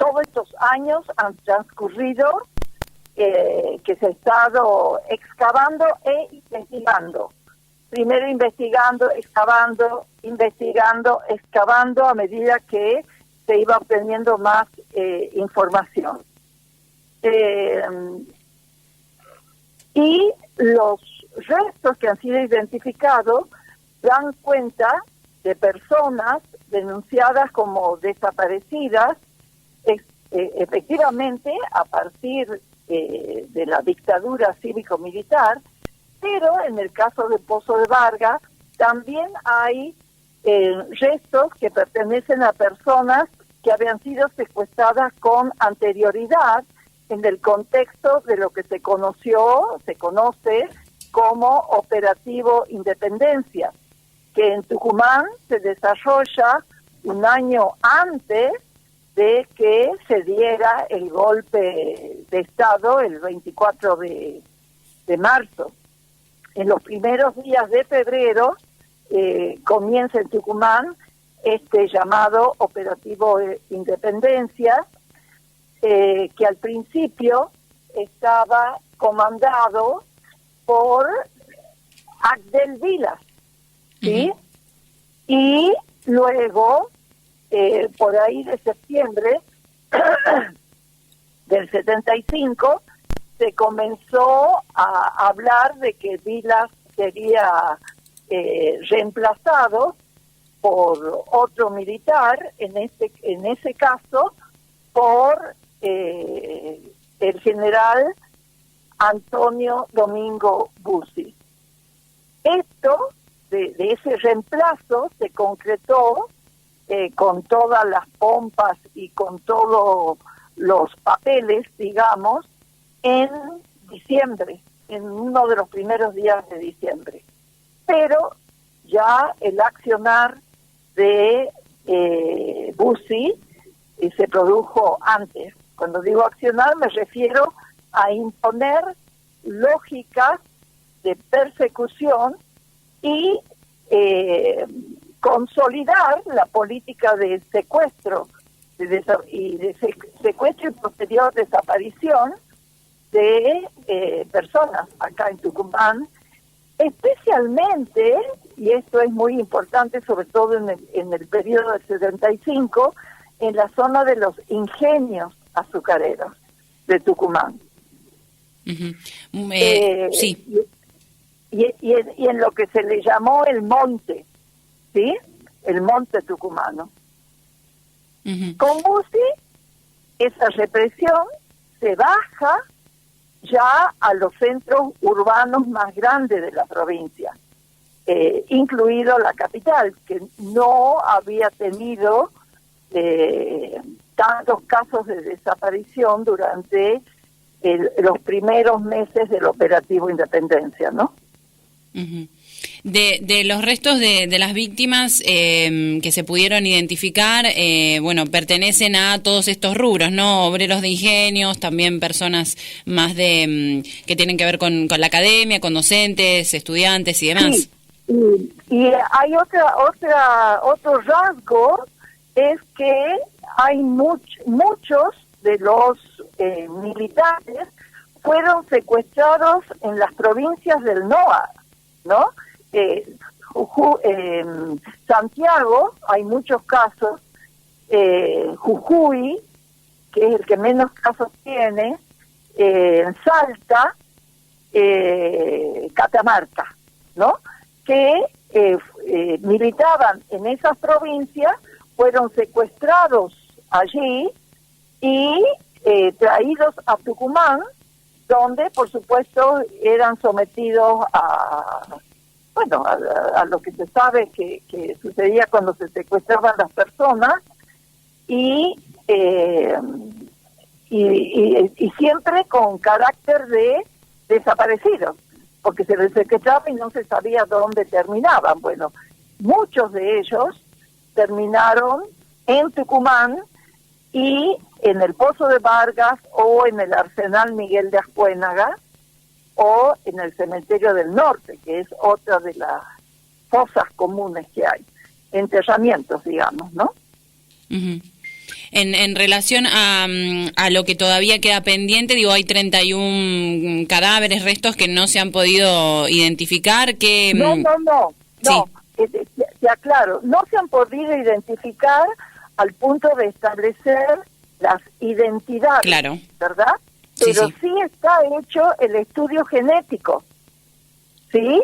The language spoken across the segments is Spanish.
todos estos años han transcurrido, que se ha estado excavando e investigando. Primero excavando a medida que se iba obteniendo más información. Y los restos que han sido identificados dan cuenta de personas denunciadas como desaparecidas, efectivamente a partir de la dictadura cívico-militar, pero en el caso del Pozo de Vargas también hay restos que pertenecen a personas que habían sido secuestradas con anterioridad en el contexto de lo que se conoce como Operativo Independencia, que en Tucumán se desarrolla un año antes de que se diera el golpe de Estado el 24 de marzo. En los primeros días de febrero comienza en Tucumán este llamado Operativo Independencia, que al principio estaba comandado por Abdel Vilas, ¿sí? Y luego, por ahí de septiembre del 75, se comenzó a hablar de que Vilas sería reemplazado por otro militar, en ese caso por el general Antonio Domingo Bussi. Esto de ese reemplazo se concretó con todas las pompas y con todos los papeles, digamos, en diciembre, en uno de los primeros días de diciembre. Pero ya el accionar de Bussi se produjo antes. Cuando digo accionar me refiero a imponer lógicas de persecución y consolidar la política de secuestro secuestro y posterior desaparición de personas acá en Tucumán, especialmente, y esto es muy importante, sobre todo en el periodo del 75, en la zona de los ingenios azucareros de Tucumán. Sí. Y en lo que se le llamó el monte, ¿sí? El monte tucumano. Con Bussi, esa represión se baja ya a los centros urbanos más grandes de la provincia, incluido la capital, que no había tenido tantos casos de desaparición durante los primeros meses del Operativo Independencia, ¿no? De los restos de las víctimas que se pudieron identificar, pertenecen a todos estos rubros, ¿no? Obreros de ingenios, también personas más que tienen que ver con la academia, con docentes, estudiantes y demás. Sí. Y hay otro rasgo, es que hay muchos de los militares fueron secuestrados en las provincias del NOA, ¿no? Santiago, hay muchos casos, Jujuy, que es el que menos casos tiene, Salta, Catamarca, ¿no? Que militaban en esas provincias, fueron secuestrados allí y traídos a Tucumán, donde por supuesto eran sometidos a lo que se sabe que sucedía cuando se secuestraban las personas y siempre con carácter de desaparecidos, porque se les secuestraba y no se sabía dónde terminaban. Bueno, muchos de ellos terminaron en Tucumán y en el Pozo de Vargas o en el Arsenal Miguel de Ascuénaga o en el Cementerio del Norte, que es otra de las fosas comunes que hay, enterramientos, digamos, ¿no? En relación a lo que todavía queda pendiente, digo, hay 31 cadáveres, restos que no se han podido identificar. Que No. Sí. Te aclaro, no se han podido identificar al punto de establecer las identidades, Claro. ¿verdad? Pero sí está hecho el estudio genético, ¿sí?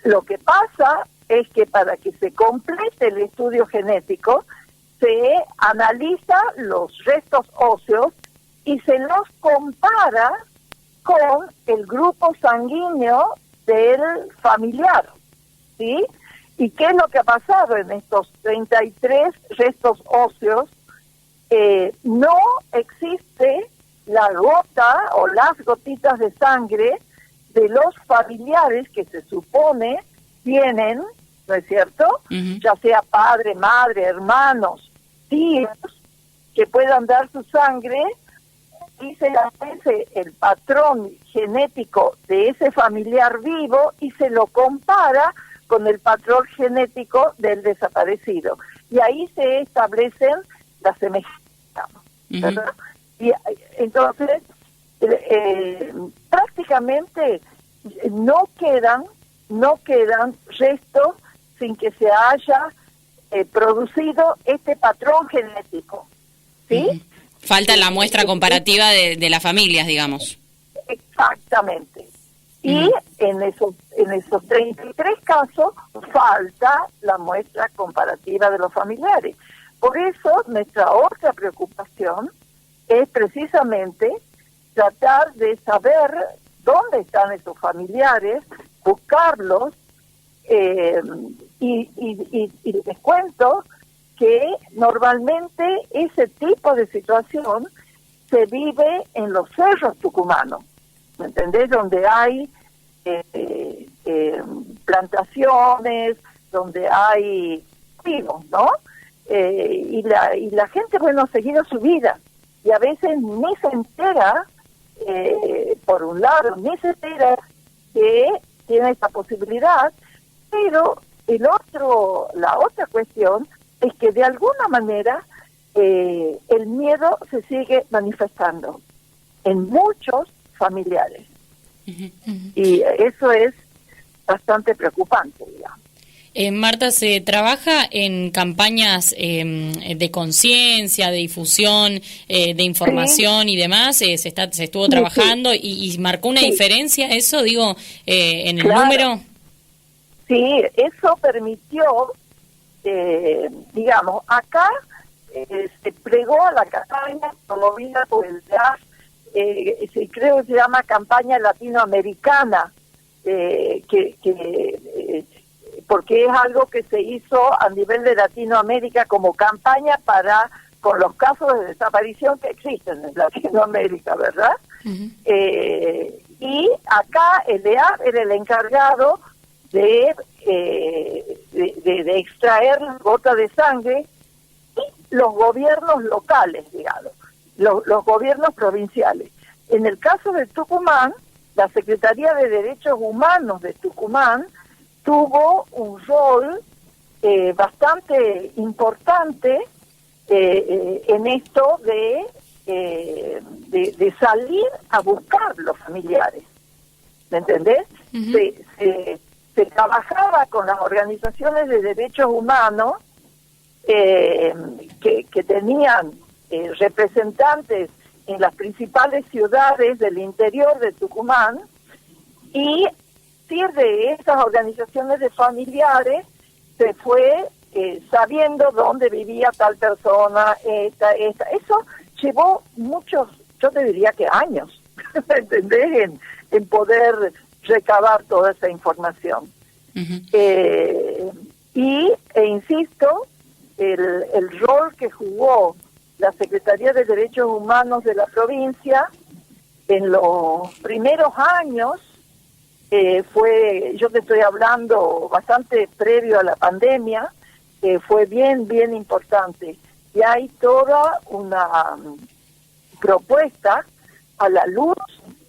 Lo que pasa es que para que se complete el estudio genético, se analiza los restos óseos y se los compara con el grupo sanguíneo del familiar, ¿sí? ¿Y qué es lo que ha pasado en estos 33 restos óseos? No existe la gota o las gotitas de sangre de los familiares que se supone tienen, ¿no es cierto? Uh-huh. Ya sea padre, madre, hermanos, tíos, que puedan dar su sangre, y se hace el patrón genético de ese familiar vivo y se lo compara con el patrón genético del desaparecido. Y ahí se establecen las semejanzas, ¿verdad? Uh-huh. Y entonces, prácticamente no quedan restos sin que se haya producido este patrón genético, ¿sí? Uh-huh. Falta la muestra comparativa de las familias, digamos. Exactamente. Y en esos 33 casos falta la muestra comparativa de los familiares. Por eso nuestra otra preocupación es precisamente tratar de saber dónde están esos familiares, buscarlos, y les cuento que normalmente ese tipo de situación se vive en los cerros tucumanos, ¿me entendés? Donde hay plantaciones, donde hay vivos, ¿no? Y la gente, bueno, ha seguido su vida y a veces ni se entera, por un lado, ni se entera que tiene esta posibilidad, pero la otra cuestión es que de alguna manera el miedo se sigue manifestando en muchos familiares. Uh-huh. Y eso es bastante preocupante, digamos. Marta, ¿se trabaja en campañas de conciencia, de difusión, de información y demás? ¿Se estuvo trabajando y marcó una diferencia eso, digo, en el número? Sí, eso permitió, digamos, acá se plegó a la campaña promovida por el DAF, creo que se llama campaña latinoamericana, porque es algo que se hizo a nivel de Latinoamérica como campaña con los casos de desaparición que existen en Latinoamérica, ¿verdad? Uh-huh. Y acá el EAP era el encargado de extraer las gotas de sangre, y los gobiernos locales, digamos, los gobiernos provinciales. En el caso de Tucumán, la Secretaría de Derechos Humanos de Tucumán tuvo un rol bastante importante en esto de salir a buscar los familiares, ¿me entendés? Uh-huh. Se trabajaba con las organizaciones de derechos humanos que tenían representantes en las principales ciudades del interior de Tucumán, y de esas organizaciones de familiares se fue sabiendo dónde vivía tal persona, esta. Eso llevó muchos, yo te diría que años, ¿entendés? En poder recabar toda esa información. Uh-huh. Insisto, el rol que jugó la Secretaría de Derechos Humanos de la provincia en los primeros años, yo te estoy hablando bastante previo a la pandemia, fue bien importante. Y hay toda una propuesta a la luz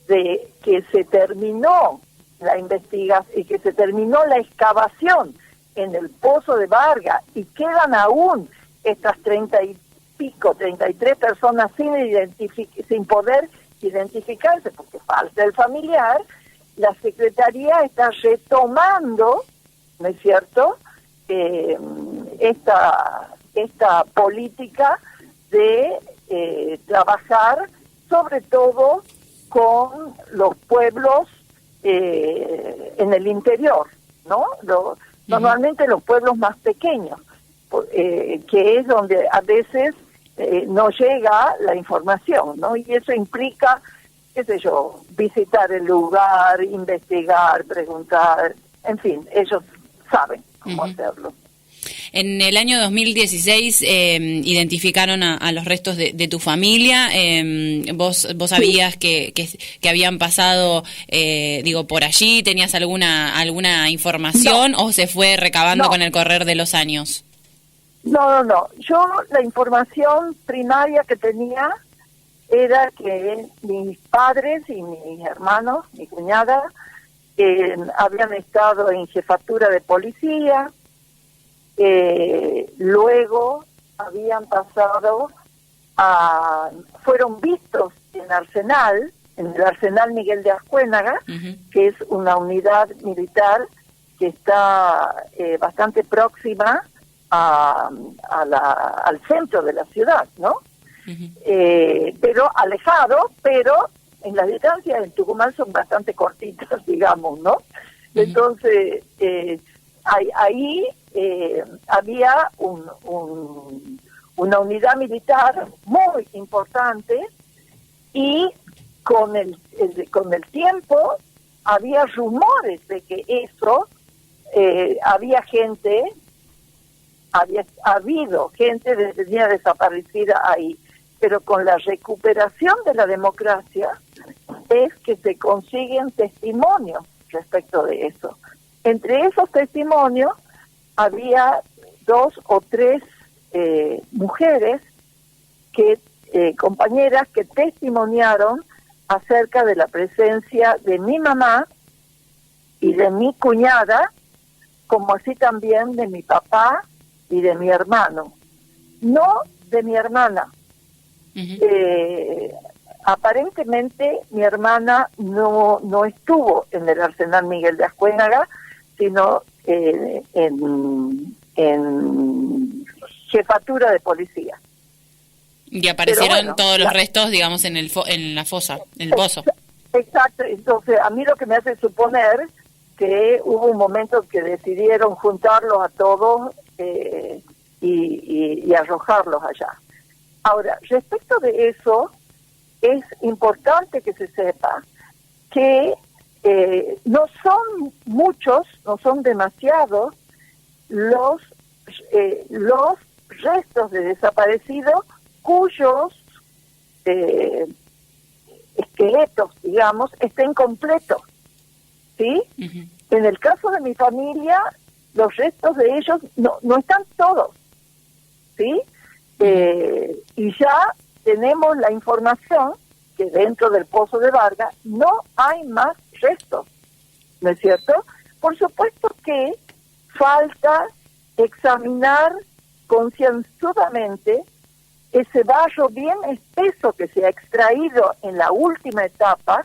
de que se terminó la investigación y que se terminó la excavación en el Pozo de Vargas, y quedan aún estas 30 y pico, 33 personas sin poder identificarse porque falta el familiar, la Secretaría está retomando, ¿no es cierto?, esta política de trabajar sobre todo con los pueblos en el interior, ¿no? Normalmente los pueblos más pequeños, que es donde a veces no llega la información, ¿no? Y eso implica, qué sé yo, visitar el lugar, investigar, preguntar, en fin, ellos saben cómo hacerlo. En el año 2016 identificaron a los restos de tu familia. ¿Vos sabías que habían pasado, por allí? ¿Tenías alguna información o se fue recabando con el correr de los años? No. Yo la información primaria que tenía era que mis padres y mis hermanos, mi cuñada, habían estado en jefatura de policía. Luego habían pasado fueron vistos en el Arsenal Miguel de Ascuénaga, que es una unidad militar que está bastante próxima al centro de la ciudad, ¿no? Pero alejado, pero en las distancias en Tucumán son bastante cortitas, digamos, ¿no? Entonces, ahí había una unidad militar muy importante y con el tiempo había rumores de que eso había habido gente detenida desaparecida ahí, pero con la recuperación de la democracia es que se consiguen testimonios respecto de eso. Entre esos testimonios había 2 o 3 mujeres compañeras que testimoniaron acerca de la presencia de mi mamá y de mi cuñada, como así también de mi papá y de mi hermano. No de mi hermana. Aparentemente mi hermana no estuvo en el Arsenal Miguel de Ascuénaga, sino en jefatura de policía. Y aparecieron todos los restos, digamos, en la fosa, en el pozo. Exacto. Entonces, a mí lo que me hace suponer que hubo un momento que decidieron juntarlos a todos y arrojarlos allá. Ahora, respecto de eso, es importante que se sepa que no son muchos, no son demasiados los restos de desaparecidos cuyos esqueletos, digamos, estén completos, ¿sí? En el caso de mi familia, los restos de ellos no están todos, ¿sí? Y ya tenemos la información que dentro del Pozo de Vargas no hay más restos, ¿no es cierto? Por supuesto que falta examinar concienzudamente ese barro bien espeso que se ha extraído en la última etapa,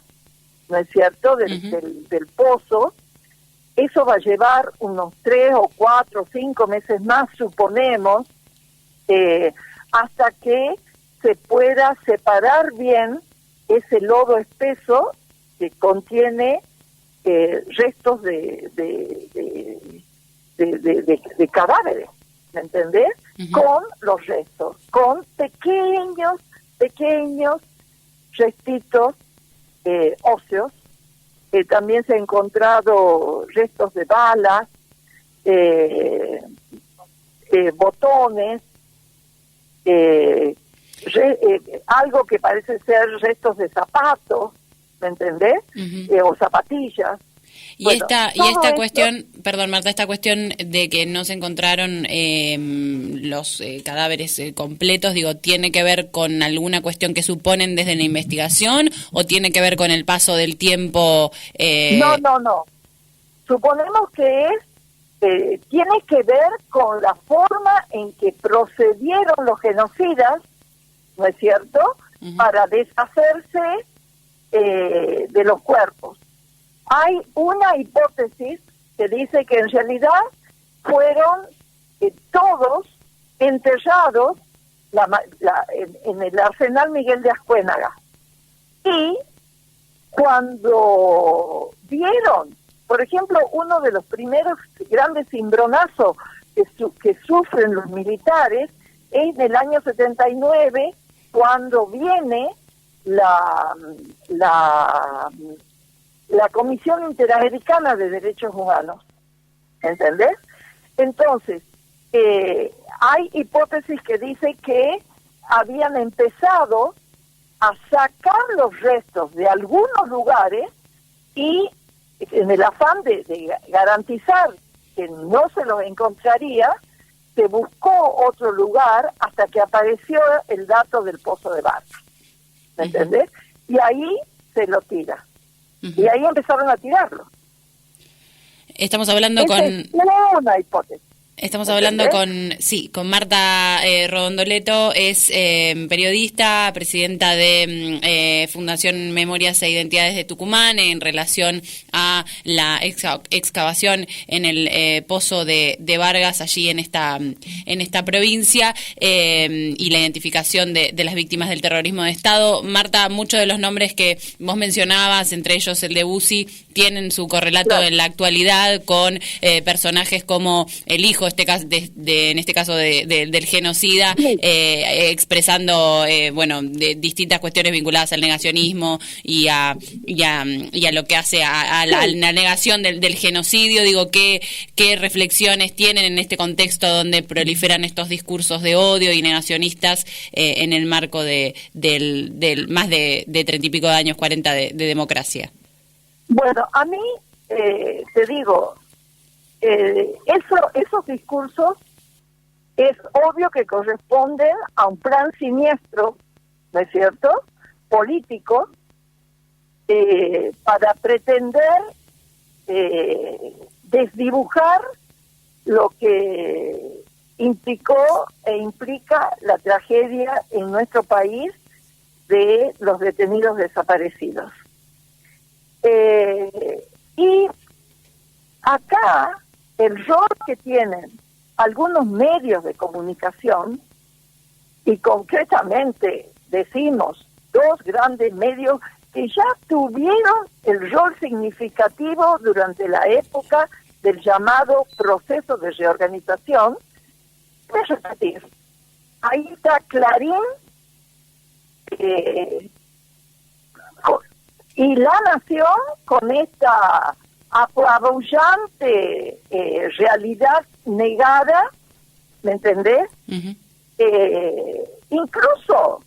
¿no es cierto?, del pozo. Eso va a llevar unos 3 o 4 o 5 meses más, suponemos, hasta que se pueda separar bien ese lodo espeso que contiene restos de cadáveres, ¿me entendés? Con los restos, con pequeños restitos óseos. También se han encontrado restos de balas, botones, algo que parece ser restos de zapatos, ¿me entendés? O zapatillas. Y esta cuestión, perdón Marta, esta cuestión de que no se encontraron los cadáveres completos, digo, ¿tiene que ver con alguna cuestión que suponen desde la investigación o tiene que ver con el paso del tiempo? No. Suponemos que es tiene que ver con la forma en que procedieron los genocidas, ¿no es cierto?, para deshacerse de los cuerpos. Hay una hipótesis que dice que en realidad fueron todos enterrados en el Arsenal Miguel de Ascuénaga. Y cuando vieron, por ejemplo, uno de los primeros grandes cimbronazos que sufren los militares es en el año 79, cuando viene la Comisión Interamericana de Derechos Humanos. ¿Entendés? Entonces, hay hipótesis que dice que habían empezado a sacar los restos de algunos lugares y en el afán de garantizar que no se los encontraría, se buscó otro lugar hasta que apareció el dato del pozo de Barca. ¿Me entendés? Y ahí se lo tira. Y ahí empezaron a tirarlo. Estamos hablando Esa es una hipótesis. Estamos hablando con Marta Rodondoletto, es periodista, presidenta de Fundación Memorias e Identidades de Tucumán, en relación a la excavación en el pozo de Vargas, allí en esta provincia, y la identificación de las víctimas del terrorismo de Estado. Marta, muchos de los nombres que vos mencionabas, entre ellos el de Bussi, tienen su correlato en la actualidad con personajes como el hijo, en este caso del genocida, expresando de distintas cuestiones vinculadas al negacionismo y a lo que hace a la negación del genocidio. Digo, ¿qué reflexiones tienen en este contexto donde proliferan estos discursos de odio y negacionistas en el marco del más de 30 y pico de años, 40 de democracia? Bueno, a mí, te digo, esos discursos es obvio que corresponden a un plan siniestro, ¿no es cierto?, político, para pretender desdibujar lo que implicó e implica la tragedia en nuestro país de los detenidos desaparecidos. Y acá el rol que tienen algunos medios de comunicación, y concretamente decimos dos grandes medios que ya tuvieron el rol significativo durante la época del llamado proceso de reorganización, voy a repetir, ahí está Clarín y La Nación, con esta apabullante realidad negada, ¿me entendés? Incluso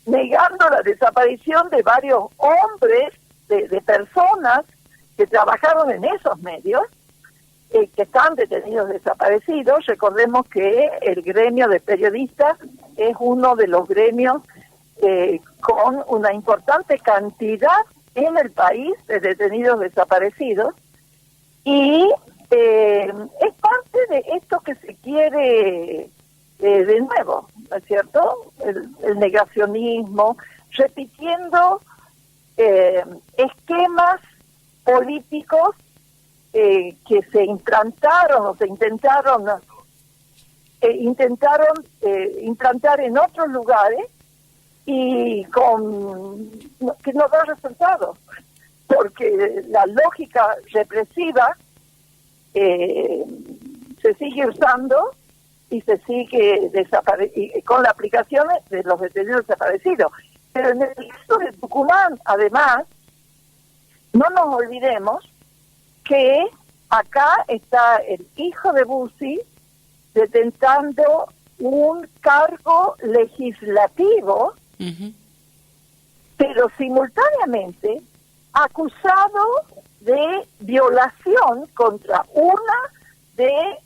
negando la desaparición de varios hombres, de personas que trabajaron en esos medios, que están detenidos desaparecidos. Recordemos que el gremio de periodistas es uno de los gremios con una importante cantidad en el país de detenidos desaparecidos, y es parte de esto que se quiere de nuevo, ¿no es cierto?, el negacionismo, repitiendo esquemas políticos que se implantaron o se intentaron implantar en otros lugares, y que no da resultados, porque la lógica represiva se sigue usando y se sigue con la aplicación de los detenidos desaparecidos. Pero en el caso de Tucumán, además, no nos olvidemos que acá está el hijo de Bussi detentando un cargo legislativo, pero simultáneamente acusado de violación contra una de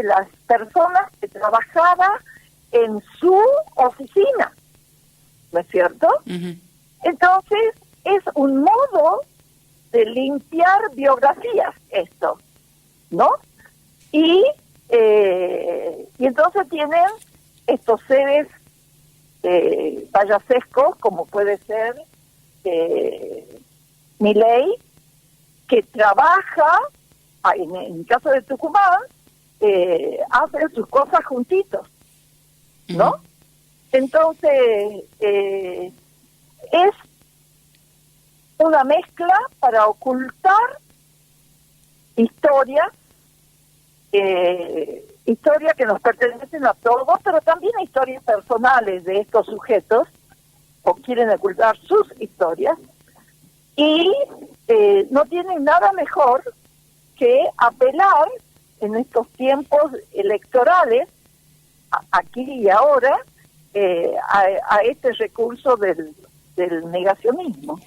las personas que trabajaba en su oficina, ¿no es cierto? Entonces, es un modo de limpiar biografías esto. ¿no? Y entonces tienen estos seres payasescos, como puede ser Milei, que trabaja, en el caso de Tucumán, hace sus cosas juntitos, ¿no? Entonces, es una mezcla para ocultar historias que nos pertenecen a todos, pero también historias personales de estos sujetos, o quieren ocultar sus historias, y no tienen nada mejor que apelar en estos tiempos electorales, aquí y ahora, a este recurso del negacionismo.